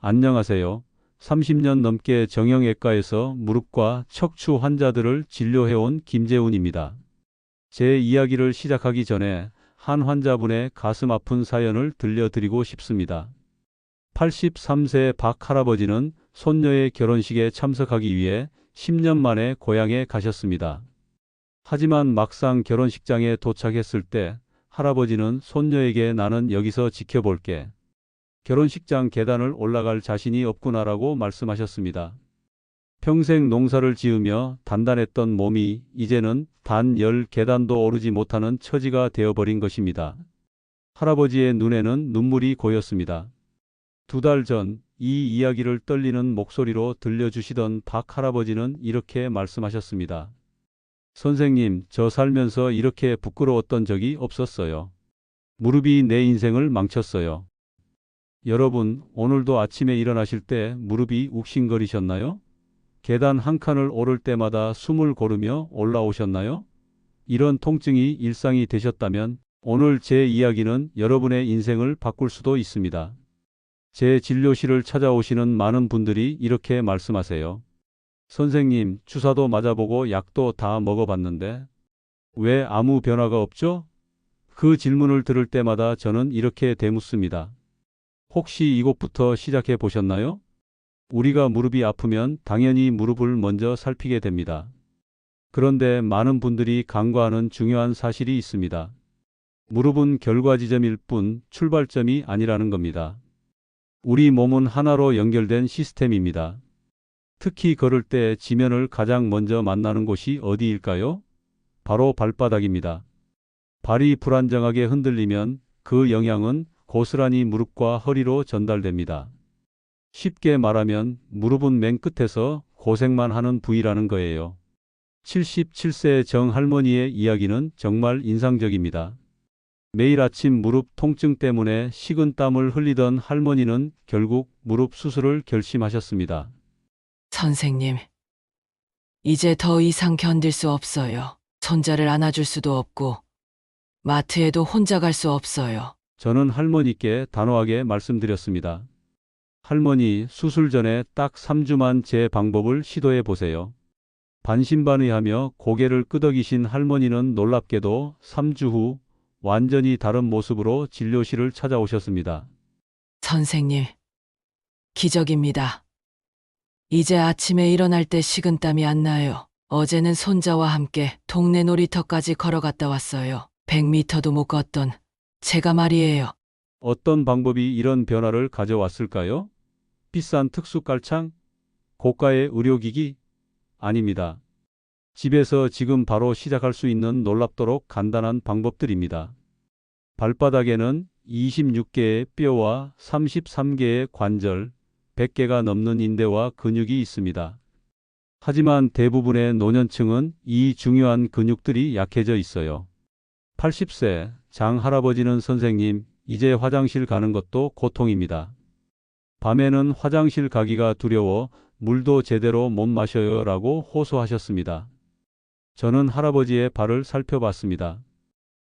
안녕하세요. 30년 넘게 정형외과에서 무릎과 척추 환자들을 진료해온 김재훈입니다. 제 이야기를 시작하기 전에 한 환자분의 가슴 아픈 사연을 들려드리고 싶습니다. 83세 박 할아버지는 손녀의 결혼식에 참석하기 위해 10년 만에 고향에 가셨습니다. 하지만 막상 결혼식장에 도착했을 때 할아버지는 손녀에게 나는 여기서 지켜볼게. 결혼식장 계단을 올라갈 자신이 없구나라고 말씀하셨습니다. 평생 농사를 지으며 단단했던 몸이 이제는 단 10계단도 오르지 못하는 처지가 되어버린 것입니다. 할아버지의 눈에는 눈물이 고였습니다. 2달 전 이 이야기를 떨리는 목소리로 들려주시던 박 할아버지는 이렇게 말씀하셨습니다. 선생님, 저 살면서 이렇게 부끄러웠던 적이 없었어요. 무릎이 내 인생을 망쳤어요. 여러분, 오늘도 아침에 일어나실 때 무릎이 욱신거리셨나요? 계단 한 칸을 오를 때마다 숨을 고르며 올라오셨나요? 이런 통증이 일상이 되셨다면 오늘 제 이야기는 여러분의 인생을 바꿀 수도 있습니다. 제 진료실을 찾아오시는 많은 분들이 이렇게 말씀하세요. 선생님, 주사도 맞아보고 약도 다 먹어봤는데 왜 아무 변화가 없죠? 그 질문을 들을 때마다 저는 이렇게 되묻습니다. 혹시 이곳부터 시작해 보셨나요? 우리가 무릎이 아프면 당연히 무릎을 먼저 살피게 됩니다. 그런데 많은 분들이 간과하는 중요한 사실이 있습니다. 무릎은 결과 지점일 뿐 출발점이 아니라는 겁니다. 우리 몸은 하나로 연결된 시스템입니다. 특히 걸을 때 지면을 가장 먼저 만나는 곳이 어디일까요? 바로 발바닥입니다. 발이 불안정하게 흔들리면 그 영향은 고스란히 무릎과 허리로 전달됩니다. 쉽게 말하면 무릎은 맨 끝에서 고생만 하는 부위라는 거예요. 77세 정 할머니의 이야기는 정말 인상적입니다. 매일 아침 무릎 통증 때문에 식은 땀을 흘리던 할머니는 결국 무릎 수술을 결심하셨습니다. 선생님, 이제 더 이상 견딜 수 없어요. 손자를 안아줄 수도 없고, 마트에도 혼자 갈 수 없어요. 저는 할머니께 단호하게 말씀드렸습니다. 할머니, 수술 전에 딱 3주만 제 방법을 시도해 보세요. 반신반의하며 고개를 끄덕이신 할머니는 놀랍게도 3주 후 완전히 다른 모습으로 진료실을 찾아오셨습니다. 선생님, 기적입니다. 이제 아침에 일어날 때 식은땀이 안 나요. 어제는 손자와 함께 동네 놀이터까지 걸어갔다 왔어요. 100m도 못 걷던 제가 말이에요. 어떤 방법이 이런 변화를 가져왔을까요? 비싼 특수 깔창? 고가의 의료기기? 아닙니다. 집에서 지금 바로 시작할 수 있는 놀랍도록 간단한 방법들입니다. 발바닥에는 26개의 뼈와 33개의 관절, 100개가 넘는 인대와 근육이 있습니다. 하지만 대부분의 노년층은 이 중요한 근육들이 약해져 있어요. 80세 장 할아버지는 선생님, 이제 화장실 가는 것도 고통입니다. 밤에는 화장실 가기가 두려워 물도 제대로 못 마셔요 라고 호소하셨습니다. 저는 할아버지의 발을 살펴봤습니다.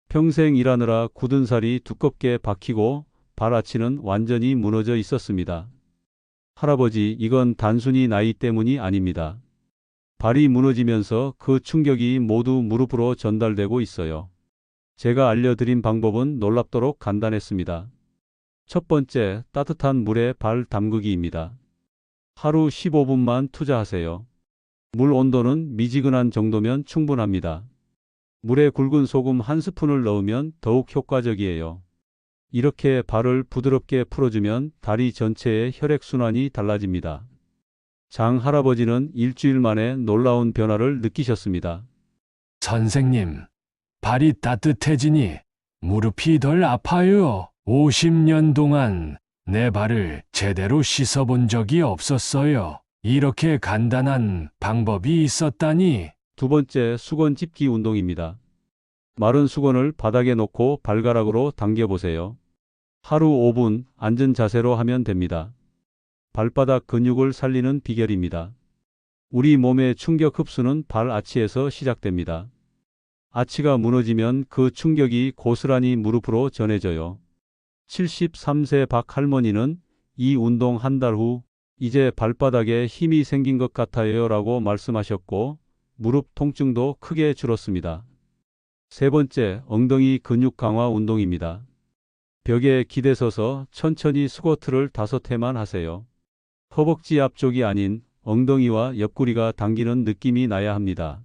평생 일하느라 굳은 살이 두껍게 박히고 발아치는 완전히 무너져 있었습니다. 할아버지, 이건 단순히 나이 때문이 아닙니다. 발이 무너지면서 그 충격이 모두 무릎으로 전달되고 있어요. 제가 알려드린 방법은 놀랍도록 간단했습니다. 첫 번째, 따뜻한 물에 발 담그기입니다. 하루 15분만 투자하세요. 물 온도는 미지근한 정도면 충분합니다. 물에 굵은 소금 한 스푼을 넣으면 더욱 효과적이에요. 이렇게 발을 부드럽게 풀어주면 다리 전체의 혈액순환이 달라집니다. 장 할아버지는 일주일 만에 놀라운 변화를 느끼셨습니다. 선생님, 발이 따뜻해지니 무릎이 덜 아파요. 50년 동안 내 발을 제대로 씻어본 적이 없었어요. 이렇게 간단한 방법이 있었다니. 두 번째, 수건 짚기 운동입니다. 마른 수건을 바닥에 놓고 발가락으로 당겨보세요. 하루 5분 앉은 자세로 하면 됩니다. 발바닥 근육을 살리는 비결입니다. 우리 몸의 충격 흡수는 발 아치에서 시작됩니다. 아치가 무너지면 그 충격이 고스란히 무릎으로 전해져요. 73세 박 할머니는 이 운동 한 달 후 이제 발바닥에 힘이 생긴 것 같아요 라고 말씀하셨고 무릎 통증도 크게 줄었습니다. 세 번째, 엉덩이 근육 강화 운동입니다. 벽에 기대서서 천천히 스쿼트를 5회만 하세요. 허벅지 앞쪽이 아닌 엉덩이와 옆구리가 당기는 느낌이 나야 합니다.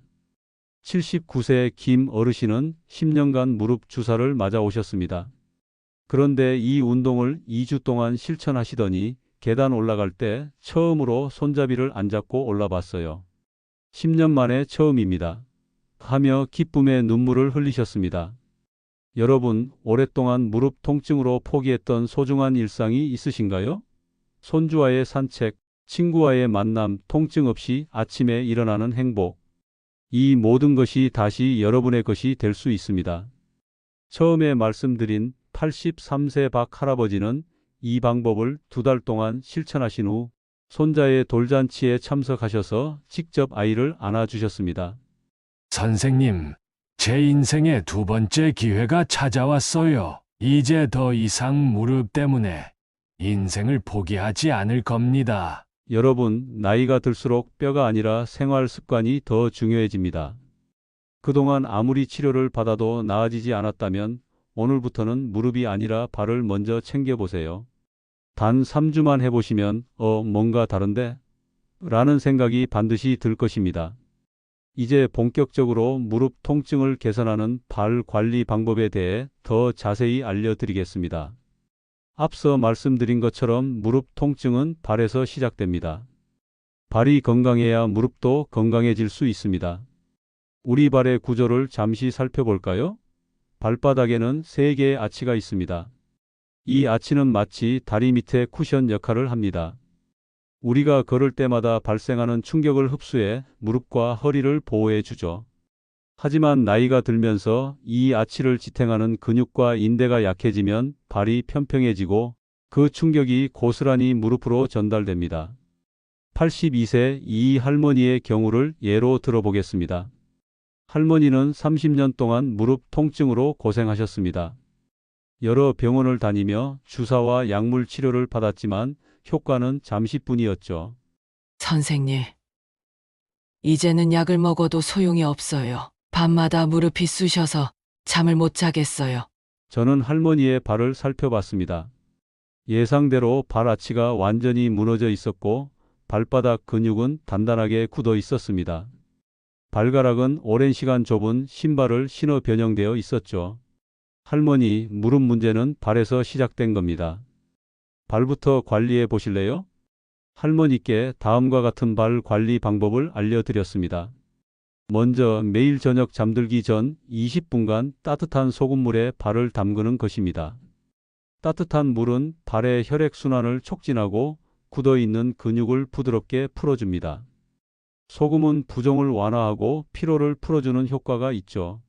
79세 김 어르신은 10년간 무릎 주사를 맞아 오셨습니다. 그런데 이 운동을 2주 동안 실천하시더니 계단 올라갈 때 처음으로 손잡이를 안 잡고 올라봤어요. 10년 만에 처음입니다. 하며 기쁨의 눈물을 흘리셨습니다. 여러분, 오랫동안 무릎 통증으로 포기했던 소중한 일상이 있으신가요? 손주와의 산책, 친구와의 만남, 통증 없이 아침에 일어나는 행복. 이 모든 것이 다시 여러분의 것이 될 수 있습니다. 처음에 말씀드린 83세 박 할아버지는 이 방법을 2달 동안 실천하신 후 손자의 돌잔치에 참석하셔서 직접 아이를 안아주셨습니다. 선생님, 제 인생의 2번째 기회가 찾아왔어요. 이제 더 이상 무릎 때문에 인생을 포기하지 않을 겁니다. 여러분, 나이가 들수록 뼈가 아니라 생활 습관이 더 중요해집니다. 그동안 아무리 치료를 받아도 나아지지 않았다면 오늘부터는 무릎이 아니라 발을 먼저 챙겨보세요. 단 3주만 해보시면 뭔가 다른데? 라는 생각이 반드시 들 것입니다. 이제 본격적으로 무릎 통증을 개선하는 발 관리 방법에 대해 더 자세히 알려드리겠습니다. 앞서 말씀드린 것처럼 무릎 통증은 발에서 시작됩니다. 발이 건강해야 무릎도 건강해질 수 있습니다. 우리 발의 구조를 잠시 살펴볼까요? 발바닥에는 3개의 아치가 있습니다. 이 아치는 마치 다리 밑에 쿠션 역할을 합니다. 우리가 걸을 때마다 발생하는 충격을 흡수해 무릎과 허리를 보호해 주죠. 하지만 나이가 들면서 이 아치를 지탱하는 근육과 인대가 약해지면 발이 평평해지고 그 충격이 고스란히 무릎으로 전달됩니다. 82세 이 할머니의 경우를 예로 들어보겠습니다. 할머니는 30년 동안 무릎 통증으로 고생하셨습니다. 여러 병원을 다니며 주사와 약물 치료를 받았지만 효과는 잠시뿐이었죠. 선생님, 이제는 약을 먹어도 소용이 없어요. 밤마다 무릎이 쑤셔서 잠을 못 자겠어요. 저는 할머니의 발을 살펴봤습니다. 예상대로 발 아치가 완전히 무너져 있었고 발바닥 근육은 단단하게 굳어 있었습니다. 발가락은 오랜 시간 좁은 신발을 신어 변형되어 있었죠. 할머니, 무릎 문제는 발에서 시작된 겁니다. 발부터 관리해 보실래요? 할머니께 다음과 같은 발 관리 방법을 알려드렸습니다. 먼저 매일 저녁 잠들기 전 20분간 따뜻한 소금물에 발을 담그는 것입니다. 따뜻한 물은 발의 혈액순환을 촉진하고 굳어있는 근육을 부드럽게 풀어줍니다. 소금은 부종을 완화하고 피로를 풀어주는 효과가 있죠.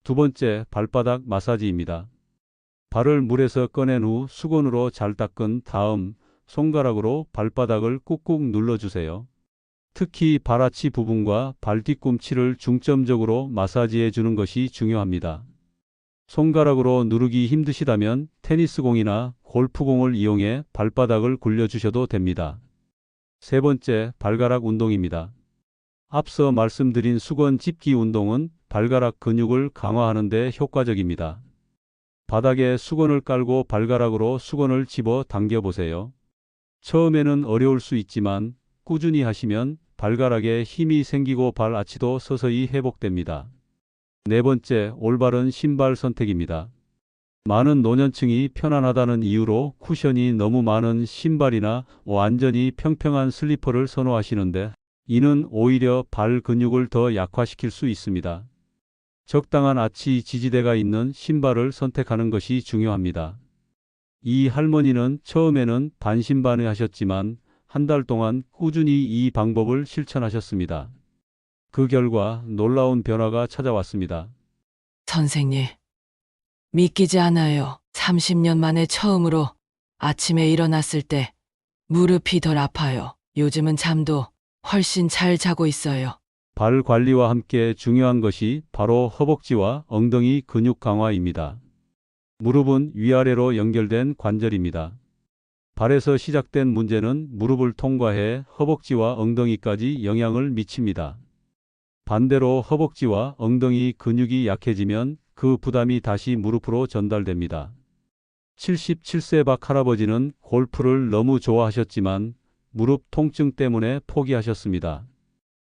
2번째, 발바닥 마사지입니다. 발을 물에서 꺼낸 후 수건으로 잘 닦은 다음 손가락으로 발바닥을 꾹꾹 눌러주세요. 특히 발아치 부분과 발 뒤꿈치를 중점적으로 마사지해 주는 것이 중요합니다. 손가락으로 누르기 힘드시다면 테니스공이나 골프공을 이용해 발바닥을 굴려주셔도 됩니다. 3번째, 발가락 운동입니다. 앞서 말씀드린 수건 짚기 운동은 발가락 근육을 강화하는 데 효과적입니다. 바닥에 수건을 깔고 발가락으로 수건을 집어 당겨 보세요. 처음에는 어려울 수 있지만 꾸준히 하시면 발가락에 힘이 생기고 발 아치도 서서히 회복됩니다. 4번째, 올바른 신발 선택입니다. 많은 노년층이 편안하다는 이유로 쿠션이 너무 많은 신발이나 완전히 평평한 슬리퍼를 선호하시는데 이는 오히려 발 근육을 더 약화시킬 수 있습니다. 적당한 아치 지지대가 있는 신발을 선택하는 것이 중요합니다. 이 할머니는 처음에는 반신반의하셨지만 한 달 동안 꾸준히 이 방법을 실천하셨습니다. 그 결과 놀라운 변화가 찾아왔습니다. 선생님, 믿기지 않아요. 30년 만에 처음으로 아침에 일어났을 때 무릎이 덜 아파요. 요즘은 잠도 훨씬 잘 자고 있어요. 발 관리와 함께 중요한 것이 바로 허벅지와 엉덩이 근육 강화입니다. 무릎은 위아래로 연결된 관절입니다. 발에서 시작된 문제는 무릎을 통과해 허벅지와 엉덩이까지 영향을 미칩니다. 반대로 허벅지와 엉덩이 근육이 약해지면 그 부담이 다시 무릎으로 전달됩니다. 77세 박 할아버지는 골프를 너무 좋아하셨지만 무릎 통증 때문에 포기하셨습니다.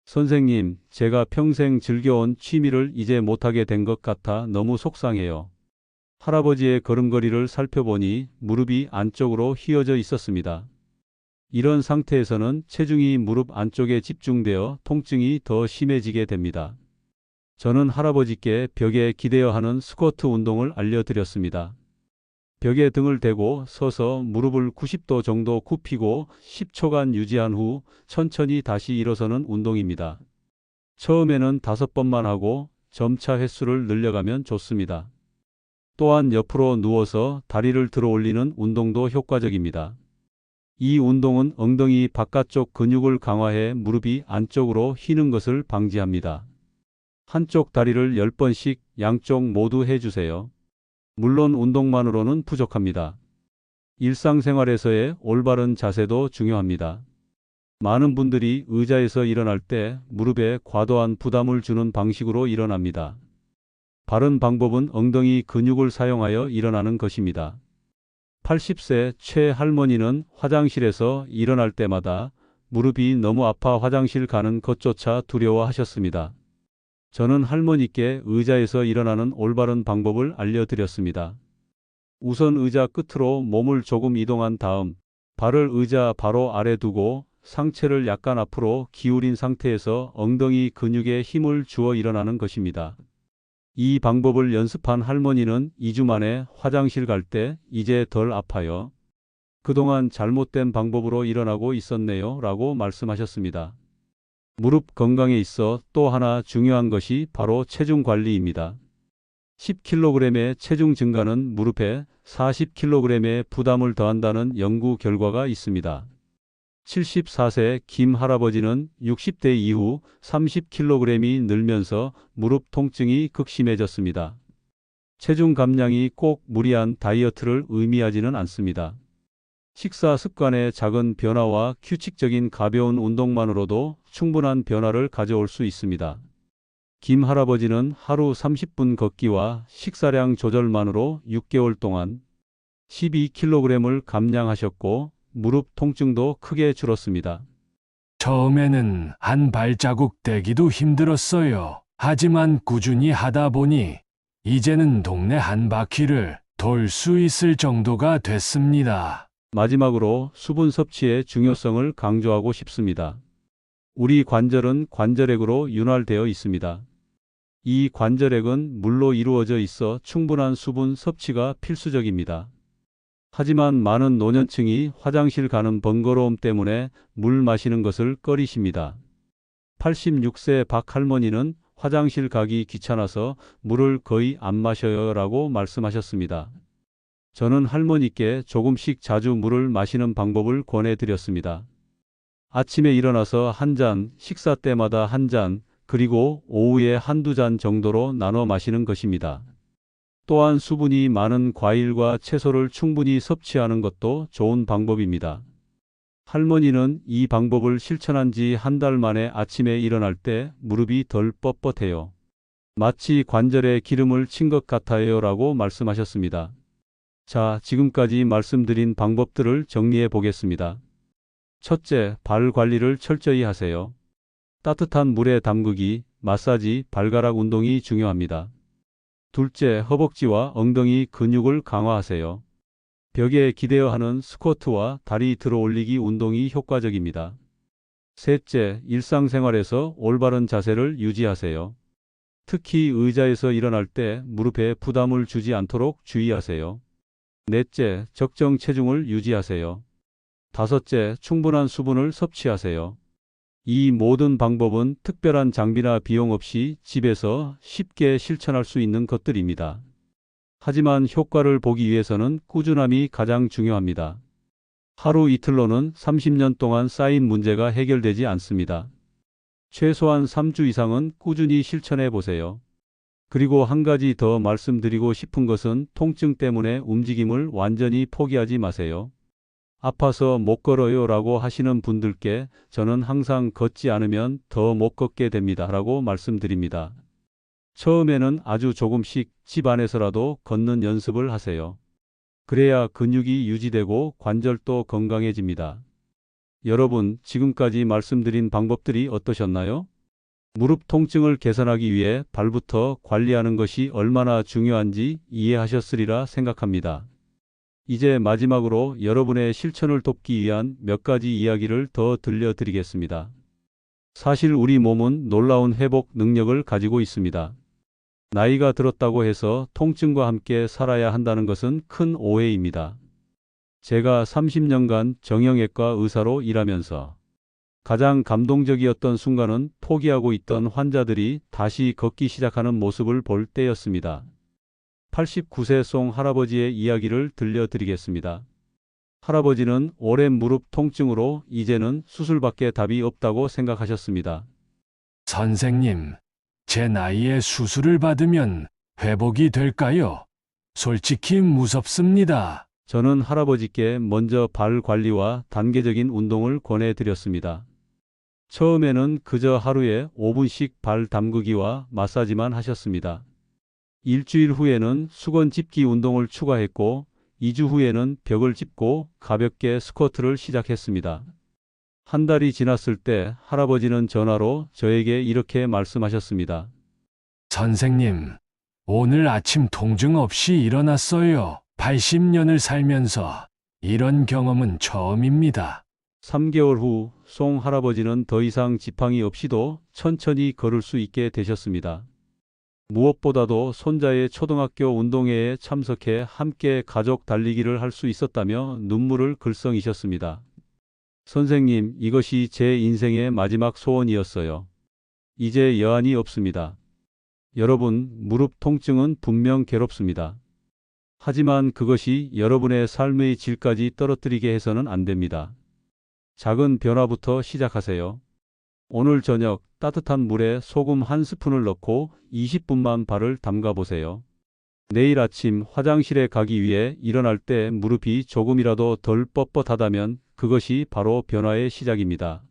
선생님, 제가 평생 즐겨온 취미를 이제 못하게 된 것 같아 너무 속상해요. 할아버지의 걸음걸이를 살펴보니 무릎이 안쪽으로 휘어져 있었습니다. 이런 상태에서는 체중이 무릎 안쪽에 집중되어 통증이 더 심해지게 됩니다. 저는 할아버지께 벽에 기대어 하는 스쿼트 운동을 알려드렸습니다. 벽에 등을 대고 서서 무릎을 90도 정도 굽히고 10초간 유지한 후 천천히 다시 일어서는 운동입니다. 처음에는 5번만 하고 점차 횟수를 늘려가면 좋습니다. 또한 옆으로 누워서 다리를 들어 올리는 운동도 효과적입니다. 이 운동은 엉덩이 바깥쪽 근육을 강화해 무릎이 안쪽으로 휘는 것을 방지합니다. 한쪽 다리를 10번씩 양쪽 모두 해주세요. 물론 운동만으로는 부족합니다. 일상생활에서의 올바른 자세도 중요합니다. 많은 분들이 의자에서 일어날 때 무릎에 과도한 부담을 주는 방식으로 일어납니다. 바른 방법은 엉덩이 근육을 사용하여 일어나는 것입니다. 80세 최 할머니는 화장실에서 일어날 때마다 무릎이 너무 아파 화장실 가는 것조차 두려워하셨습니다. 저는 할머니께 의자에서 일어나는 올바른 방법을 알려드렸습니다. 우선 의자 끝으로 몸을 조금 이동한 다음 발을 의자 바로 아래 두고 상체를 약간 앞으로 기울인 상태에서 엉덩이 근육에 힘을 주어 일어나는 것입니다. 이 방법을 연습한 할머니는 2주 만에 화장실 갈 때 이제 덜 아파요. 그동안 잘못된 방법으로 일어나고 있었네요. 라고 말씀하셨습니다. 무릎 건강에 있어 또 하나 중요한 것이 바로 체중 관리입니다. 10kg의 체중 증가는 무릎에 40kg의 부담을 더한다는 연구 결과가 있습니다. 74세 김 할아버지는 60대 이후 30kg이 늘면서 무릎 통증이 극심해졌습니다. 체중 감량이 꼭 무리한 다이어트를 의미하지는 않습니다. 식사 습관의 작은 변화와 규칙적인 가벼운 운동만으로도 충분한 변화를 가져올 수 있습니다. 김 할아버지는 하루 30분 걷기와 식사량 조절만으로 6개월 동안 12kg을 감량하셨고 무릎 통증도 크게 줄었습니다. 처음에는 한 발자국 떼기도 힘들었어요. 하지만 꾸준히 하다 보니 이제는 동네 한 바퀴를 돌 수 있을 정도가 됐습니다. 마지막으로 수분 섭취의 중요성을 강조하고 싶습니다. 우리 관절은 관절액으로 윤활되어 있습니다. 이 관절액은 물로 이루어져 있어 충분한 수분 섭취가 필수적입니다. 하지만 많은 노년층이 화장실 가는 번거로움 때문에 물 마시는 것을 꺼리십니다. 86세 박 할머니는 화장실 가기 귀찮아서 물을 거의 안 마셔요 라고 말씀하셨습니다. 저는 할머니께 조금씩 자주 물을 마시는 방법을 권해드렸습니다. 아침에 일어나서 한 잔, 식사 때마다 한 잔, 그리고 오후에 한두 잔 정도로 나눠 마시는 것입니다. 또한 수분이 많은 과일과 채소를 충분히 섭취하는 것도 좋은 방법입니다. 할머니는 이 방법을 실천한 지 한 달 만에 아침에 일어날 때 무릎이 덜 뻣뻣해요. 마치 관절에 기름을 친 것 같아요 라고 말씀하셨습니다. 자, 지금까지 말씀드린 방법들을 정리해 보겠습니다. 첫째, 발 관리를 철저히 하세요. 따뜻한 물에 담그기, 마사지, 발가락 운동이 중요합니다. 둘째, 허벅지와 엉덩이 근육을 강화하세요. 벽에 기대어 하는 스쿼트와 다리 들어 올리기 운동이 효과적입니다. 셋째, 일상생활에서 올바른 자세를 유지하세요. 특히 의자에서 일어날 때 무릎에 부담을 주지 않도록 주의하세요. 넷째, 적정 체중을 유지하세요. 다섯째, 충분한 수분을 섭취하세요. 이 모든 방법은 특별한 장비나 비용 없이 집에서 쉽게 실천할 수 있는 것들입니다. 하지만 효과를 보기 위해서는 꾸준함이 가장 중요합니다. 하루 이틀로는 30년 동안 쌓인 문제가 해결되지 않습니다. 최소한 3주 이상은 꾸준히 실천해 보세요. 그리고 한 가지 더 말씀드리고 싶은 것은 통증 때문에 움직임을 완전히 포기하지 마세요. 아파서 못 걸어요 라고 하시는 분들께 저는 항상 걷지 않으면 더 못 걷게 됩니다 라고 말씀드립니다. 처음에는 아주 조금씩 집 안에서라도 걷는 연습을 하세요. 그래야 근육이 유지되고 관절도 건강해집니다. 여러분, 지금까지 말씀드린 방법들이 어떠셨나요? 무릎 통증을 개선하기 위해 발부터 관리하는 것이 얼마나 중요한지 이해하셨으리라 생각합니다. 이제 마지막으로 여러분의 실천을 돕기 위한 몇 가지 이야기를 더 들려드리겠습니다. 사실 우리 몸은 놀라운 회복 능력을 가지고 있습니다. 나이가 들었다고 해서 통증과 함께 살아야 한다는 것은 큰 오해입니다. 제가 30년간 정형외과 의사로 일하면서 가장 감동적이었던 순간은 포기하고 있던 환자들이 다시 걷기 시작하는 모습을 볼 때였습니다. 89세 송 할아버지의 이야기를 들려드리겠습니다. 할아버지는 오랜 무릎 통증으로 이제는 수술밖에 답이 없다고 생각하셨습니다. 선생님, 제 나이에 수술을 받으면 회복이 될까요? 솔직히 무섭습니다. 저는 할아버지께 먼저 발 관리와 단계적인 운동을 권해드렸습니다. 처음에는 그저 하루에 5분씩 발 담그기와 마사지만 하셨습니다. 일주일 후에는 수건 짚기 운동을 추가했고 2주 후에는 벽을 짚고 가볍게 스쿼트를 시작했습니다. 한 달이 지났을 때 할아버지는 전화로 저에게 이렇게 말씀하셨습니다. 선생님, 오늘 아침 통증 없이 일어났어요. 80년을 살면서 이런 경험은 처음입니다. 3개월 후 송 할아버지는 더 이상 지팡이 없이도 천천히 걸을 수 있게 되셨습니다. 무엇보다도 손자의 초등학교 운동회에 참석해 함께 가족 달리기를 할 수 있었다며 눈물을 글썽이셨습니다. 선생님, 이것이 제 인생의 마지막 소원이었어요. 이제 여한이 없습니다. 여러분, 무릎 통증은 분명 괴롭습니다. 하지만 그것이 여러분의 삶의 질까지 떨어뜨리게 해서는 안 됩니다. 작은 변화부터 시작하세요. 오늘 저녁 따뜻한 물에 소금 한 스푼을 넣고 20분만 발을 담가 보세요. 내일 아침 화장실에 가기 위해 일어날 때 무릎이 조금이라도 덜 뻣뻣하다면 그것이 바로 변화의 시작입니다.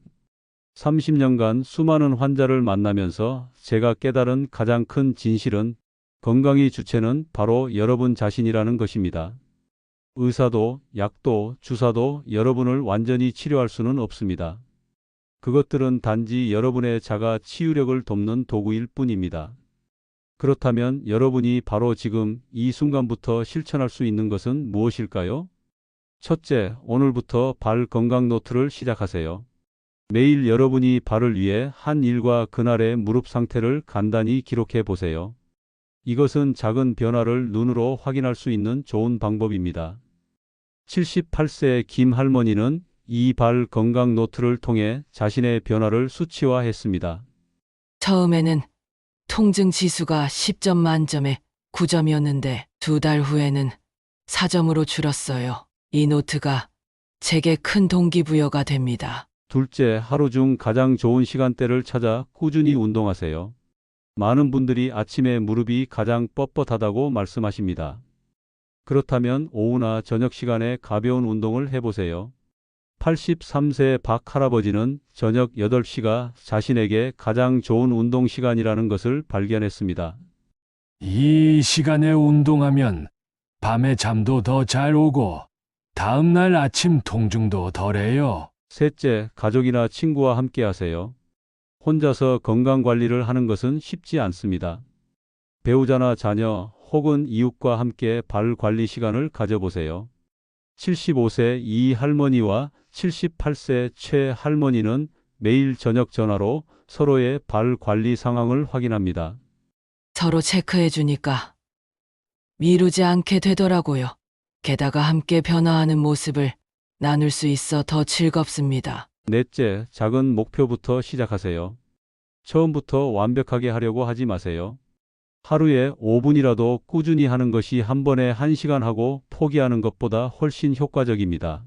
30년간 수많은 환자를 만나면서 제가 깨달은 가장 큰 진실은 건강의 주체는 바로 여러분 자신이라는 것입니다. 의사도 약도 주사도 여러분을 완전히 치료할 수는 없습니다. 그것들은 단지 여러분의 자가 치유력을 돕는 도구일 뿐입니다. 그렇다면 여러분이 바로 지금 이 순간부터 실천할 수 있는 것은 무엇일까요? 첫째, 오늘부터 발 건강 노트를 시작하세요. 매일 여러분이 발을 위해 한 일과 그날의 무릎 상태를 간단히 기록해 보세요. 이것은 작은 변화를 눈으로 확인할 수 있는 좋은 방법입니다. 78세 김 할머니는 이 발 건강 노트를 통해 자신의 변화를 수치화했습니다. 처음에는 통증 지수가 10점 만점에 9점이었는데 2달 후에는 4점으로 줄었어요. 이 노트가 제게 큰 동기부여가 됩니다. 둘째, 하루 중 가장 좋은 시간대를 찾아 꾸준히 운동하세요. 많은 분들이 아침에 무릎이 가장 뻣뻣하다고 말씀하십니다. 그렇다면 오후나 저녁 시간에 가벼운 운동을 해보세요. 83세 박 할아버지는 저녁 8시가 자신에게 가장 좋은 운동 시간이라는 것을 발견했습니다. 이 시간에 운동하면 밤에 잠도 더 잘 오고 다음날 아침 통증도 덜해요. 셋째, 가족이나 친구와 함께 하세요. 혼자서 건강 관리를 하는 것은 쉽지 않습니다. 배우자나 자녀 혹은 이웃과 함께 발 관리 시간을 가져보세요. 75세 이 할머니와 78세 최 할머니는 매일 저녁 전화로 서로의 발 관리 상황을 확인합니다. 서로 체크해 주니까 미루지 않게 되더라고요. 게다가 함께 변화하는 모습을 나눌 수 있어 더 즐겁습니다. 넷째, 작은 목표부터 시작하세요. 처음부터 완벽하게 하려고 하지 마세요. 하루에 5분이라도 꾸준히 하는 것이 한 번에 1시간 하고 포기하는 것보다 훨씬 효과적입니다.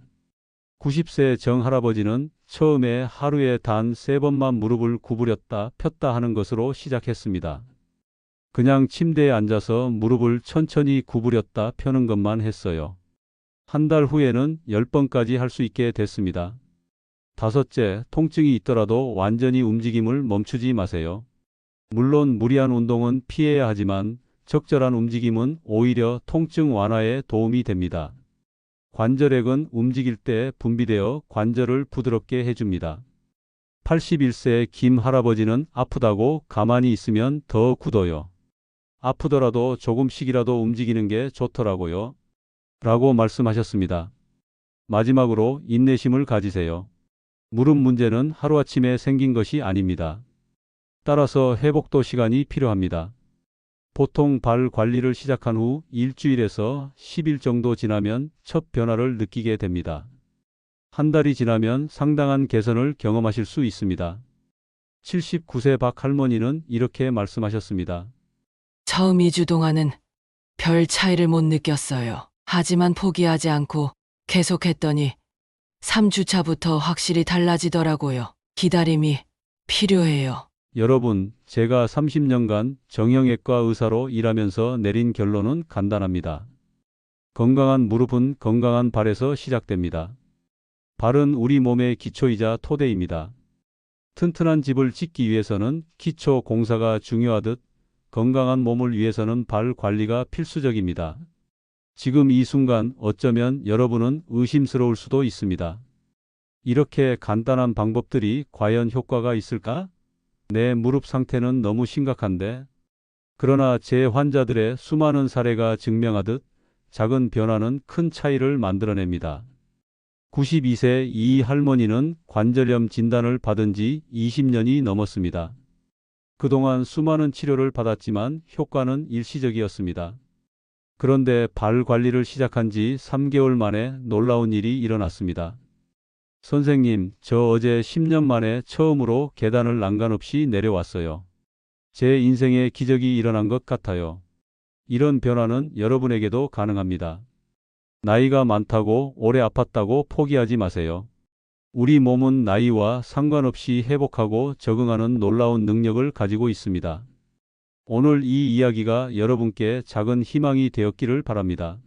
90세 정 할아버지는 처음에 하루에 단 3번만 무릎을 구부렸다 폈다 하는 것으로 시작했습니다. 그냥 침대에 앉아서 무릎을 천천히 구부렸다 펴는 것만 했어요. 한 달 후에는 10번까지 할 수 있게 됐습니다. 다섯째, 통증이 있더라도 완전히 움직임을 멈추지 마세요. 물론 무리한 운동은 피해야 하지만 적절한 움직임은 오히려 통증 완화에 도움이 됩니다. 관절액은 움직일 때 분비되어 관절을 부드럽게 해줍니다. 81세 김 할아버지는 아프다고 가만히 있으면 더 굳어요. 아프더라도 조금씩이라도 움직이는 게 좋더라고요. 라고 말씀하셨습니다. 마지막으로 인내심을 가지세요. 무릎 문제는 하루아침에 생긴 것이 아닙니다. 따라서 회복도 시간이 필요합니다. 보통 발 관리를 시작한 후 일주일에서 10일 정도 지나면 첫 변화를 느끼게 됩니다. 한 달이 지나면 상당한 개선을 경험하실 수 있습니다. 79세 박 할머니는 이렇게 말씀하셨습니다. 처음 2주 동안은 별 차이를 못 느꼈어요. 하지만 포기하지 않고 계속했더니 3주차부터 확실히 달라지더라고요. 기다림이 필요해요. 여러분, 제가 30년간 정형외과 의사로 일하면서 내린 결론은 간단합니다. 건강한 무릎은 건강한 발에서 시작됩니다. 발은 우리 몸의 기초이자 토대입니다. 튼튼한 집을 짓기 위해서는 기초 공사가 중요하듯 건강한 몸을 위해서는 발 관리가 필수적입니다. 지금 이 순간 어쩌면 여러분은 의심스러울 수도 있습니다. 이렇게 간단한 방법들이 과연 효과가 있을까? 내 무릎 상태는 너무 심각한데. 그러나 제 환자들의 수많은 사례가 증명하듯 작은 변화는 큰 차이를 만들어냅니다. 92세 이 할머니는 관절염 진단을 받은 지 20년이 넘었습니다. 그동안 수많은 치료를 받았지만 효과는 일시적이었습니다. 그런데 발 관리를 시작한 지 3개월 만에 놀라운 일이 일어났습니다. 선생님, 저 어제 10년 만에 처음으로 계단을 난간 없이 내려왔어요. 제 인생에 기적이 일어난 것 같아요. 이런 변화는 여러분에게도 가능합니다. 나이가 많다고 오래 아팠다고 포기하지 마세요. 우리 몸은 나이와 상관없이 회복하고 적응하는 놀라운 능력을 가지고 있습니다. 오늘 이 이야기가 여러분께 작은 희망이 되었기를 바랍니다.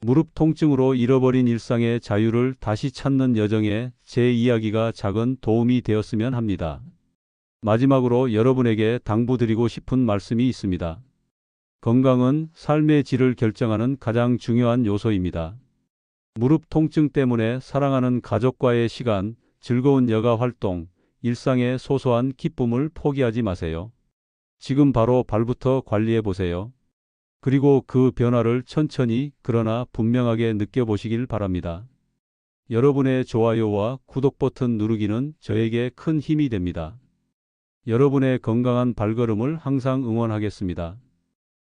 무릎 통증으로 잃어버린 일상의 자유를 다시 찾는 여정에 제 이야기가 작은 도움이 되었으면 합니다. 마지막으로 여러분에게 당부드리고 싶은 말씀이 있습니다. 건강은 삶의 질을 결정하는 가장 중요한 요소입니다. 무릎 통증 때문에 사랑하는 가족과의 시간, 즐거운 여가 활동, 일상의 소소한 기쁨을 포기하지 마세요. 지금 바로 발부터 관리해 보세요. 그리고 그 변화를 천천히 그러나 분명하게 느껴보시길 바랍니다. 여러분의 좋아요와 구독 버튼 누르기는 저에게 큰 힘이 됩니다. 여러분의 건강한 발걸음을 항상 응원하겠습니다.